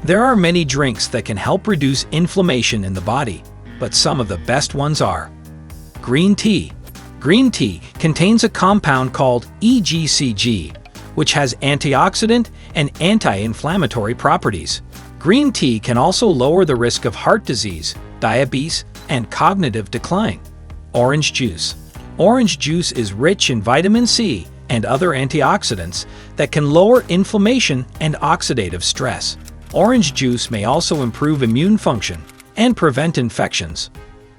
There are many drinks that can help reduce inflammation in the body, but some of the best ones are green tea. Green tea contains a compound called EGCG, which has antioxidant and anti-inflammatory properties. Green tea can also lower the risk of heart disease, diabetes, and cognitive decline. Orange juice. Orange juice is rich in vitamin C and other antioxidants that can lower inflammation and oxidative stress. Orange juice may also improve immune function and prevent infections.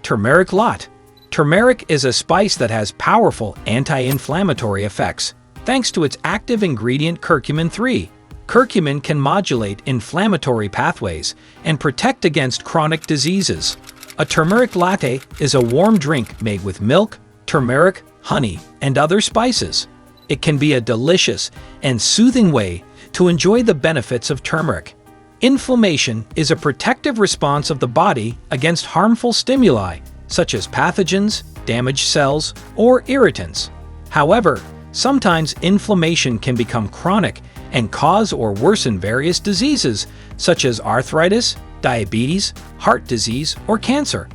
Turmeric lot. Turmeric is a spice that has powerful anti-inflammatory effects, thanks to its active ingredient curcumin 3. Curcumin can modulate inflammatory pathways and protect against chronic diseases. A turmeric latte is a warm drink made with milk, turmeric, honey, and other spices. It can be a delicious and soothing way to enjoy the benefits of turmeric. Inflammation is a protective response of the body against harmful stimuli, such as pathogens, damaged cells, or irritants. However, sometimes inflammation can become chronic and cause or worsen various diseases, such as arthritis, diabetes, heart disease, or cancer.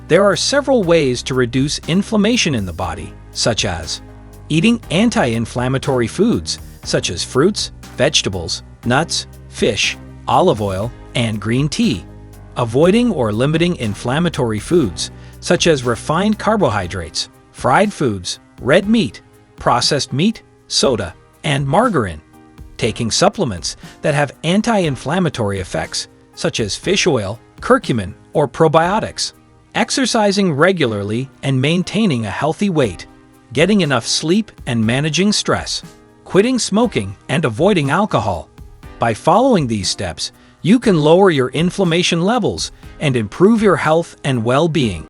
There are several ways to reduce inflammation in the body, such as eating anti-inflammatory foods, such as fruits, vegetables, nuts, fish, olive oil, and green tea. Avoiding or limiting inflammatory foods, such as refined carbohydrates, fried foods, red meat, processed meat, soda, and margarine. Taking supplements that have anti-inflammatory effects, such as fish oil, curcumin, or probiotics. Exercising regularly and maintaining a healthy weight. Getting enough sleep and managing stress. Quitting smoking and avoiding alcohol. By following these steps, you can lower your inflammation levels and improve your health and well-being.